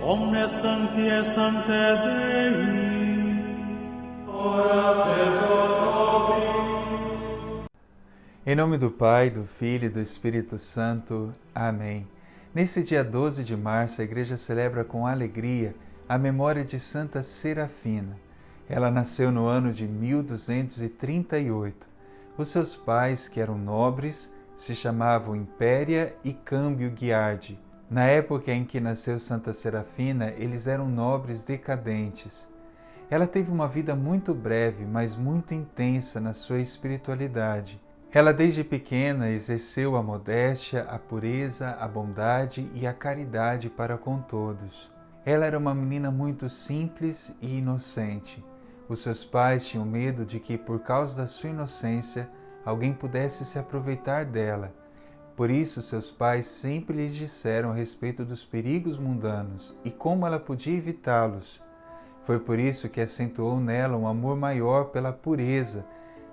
omnes sancti sancte Dei, ora et pro nobis. Em nome do Pai, do Filho e do Espírito Santo. Amém. Nesse dia 12 de março, a Igreja celebra com alegria a memória de Santa Serafina. Ela nasceu no ano de 1238. Os seus pais, que eram nobres, se chamavam Impéria e Câmbio Guiardi. Na época em que nasceu Santa Serafina, eles eram nobres decadentes. Ela teve uma vida muito breve, mas muito intensa na sua espiritualidade. Ela desde pequena exerceu a modéstia, a pureza, a bondade e a caridade para com todos. Ela era uma menina muito simples e inocente. Os seus pais tinham medo de que, por causa da sua inocência, alguém pudesse se aproveitar dela. Por isso, seus pais sempre lhes disseram a respeito dos perigos mundanos e como ela podia evitá-los. Foi por isso que acentuou nela um amor maior pela pureza,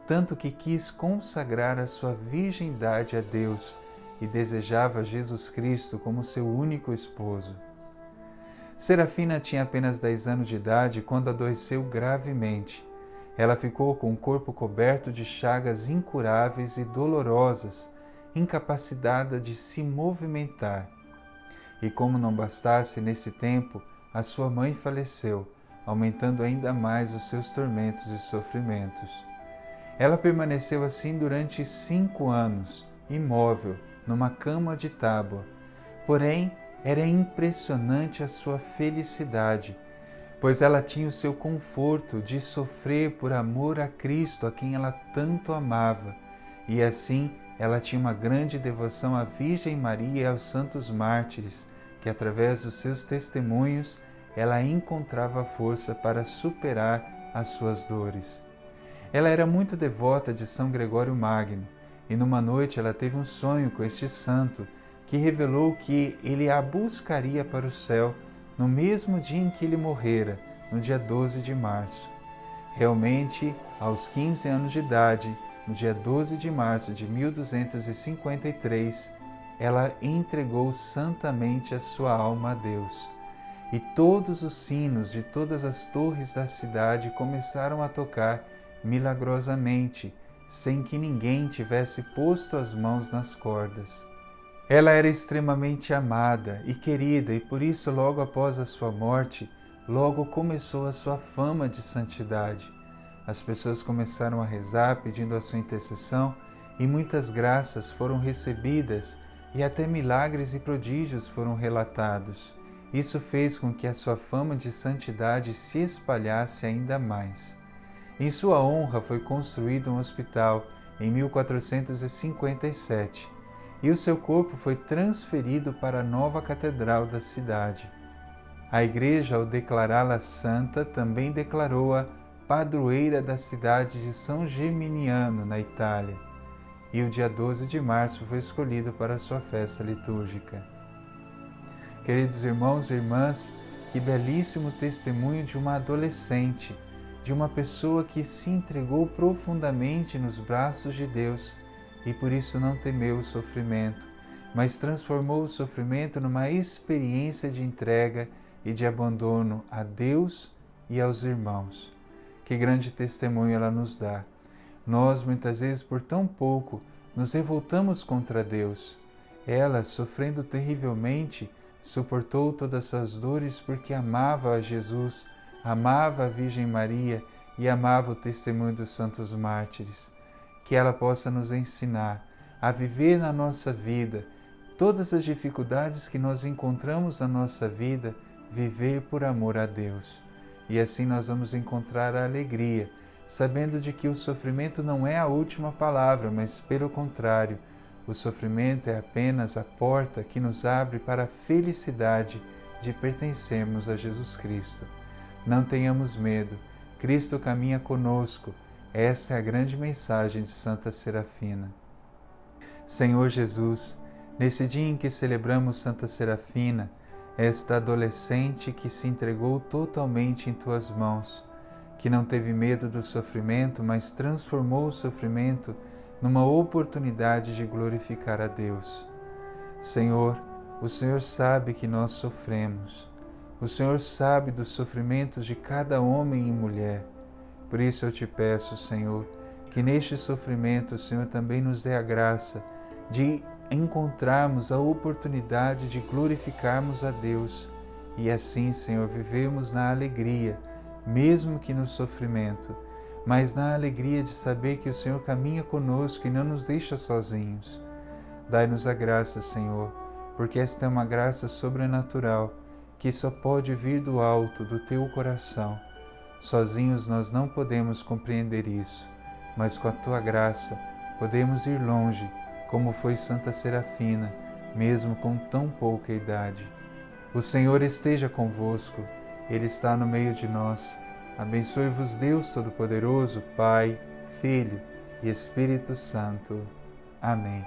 tanto que quis consagrar a sua virgindade a Deus e desejava Jesus Cristo como seu único esposo. Serafina tinha apenas 10 anos de idade quando adoeceu gravemente. Ela ficou com o corpo coberto de chagas incuráveis e dolorosas, incapacitada de se movimentar. E como não bastasse nesse tempo, a sua mãe faleceu, aumentando ainda mais os seus tormentos e sofrimentos. Ela permaneceu assim durante 5 anos, imóvel, numa cama de tábua. Porém, era impressionante a sua felicidade, pois ela tinha o seu conforto de sofrer por amor a Cristo, a quem ela tanto amava. E assim, ela tinha uma grande devoção à Virgem Maria e aos santos mártires, que através dos seus testemunhos, ela encontrava força para superar as suas dores. Ela era muito devota de São Gregório Magno, e numa noite ela teve um sonho com este santo, que revelou que ele a buscaria para o céu no mesmo dia em que ele morrera, no dia 12 de março. Realmente, aos 15 anos de idade, no dia 12 de março de 1253, ela entregou santamente a sua alma a Deus. E todos os sinos de todas as torres da cidade começaram a tocar milagrosamente, sem que ninguém tivesse posto as mãos nas cordas. Ela era extremamente amada e querida, e por isso, logo após a sua morte, logo começou a sua fama de santidade. As pessoas começaram a rezar pedindo a sua intercessão, e muitas graças foram recebidas, e até milagres e prodígios foram relatados. Isso fez com que a sua fama de santidade se espalhasse ainda mais. Em sua honra foi construído um hospital em 1457, e o seu corpo foi transferido para a nova catedral da cidade. A Igreja, ao declará-la santa, também declarou-a padroeira da cidade de São Geminiano, na Itália, e o dia 12 de março foi escolhido para a sua festa litúrgica. Queridos irmãos e irmãs, que belíssimo testemunho de uma adolescente, de uma pessoa que se entregou profundamente nos braços de Deus e por isso não temeu o sofrimento, mas transformou o sofrimento numa experiência de entrega e de abandono a Deus e aos irmãos. Que grande testemunho ela nos dá. Nós, muitas vezes, por tão pouco, nos revoltamos contra Deus. Ela, sofrendo terrivelmente, suportou todas as dores porque amava a Jesus, amava a Virgem Maria e amava o testemunho dos santos mártires. Que ela possa nos ensinar a viver na nossa vida todas as dificuldades que nós encontramos na nossa vida, viver por amor a Deus. E assim nós vamos encontrar a alegria, sabendo de que o sofrimento não é a última palavra, mas pelo contrário, o sofrimento é apenas a porta que nos abre para a felicidade de pertencermos a Jesus Cristo. Não tenhamos medo, Cristo caminha conosco. Essa é a grande mensagem de Santa Serafina. Senhor Jesus, nesse dia em que celebramos Santa Serafina, esta adolescente que se entregou totalmente em Tuas mãos, que não teve medo do sofrimento, mas transformou o sofrimento numa oportunidade de glorificar a Deus. Senhor, o Senhor sabe que nós sofremos. O Senhor sabe dos sofrimentos de cada homem e mulher. Por isso eu te peço, Senhor, que neste sofrimento o Senhor também nos dê a graça de encontrarmos a oportunidade de glorificarmos a Deus e assim, Senhor, vivemos na alegria, mesmo que no sofrimento, mas na alegria de saber que o Senhor caminha conosco e não nos deixa sozinhos. Dai-nos a graça, Senhor, porque esta é uma graça sobrenatural que só pode vir do alto, do Teu coração. Sozinhos nós não podemos compreender isso, mas com a Tua graça podemos ir longe, como foi Santa Serafina, mesmo com tão pouca idade. O Senhor esteja convosco, Ele está no meio de nós. Abençoe-vos Deus Todo-Poderoso, Pai, Filho e Espírito Santo. Amém.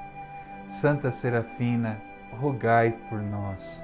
Santa Serafina, rogai por nós.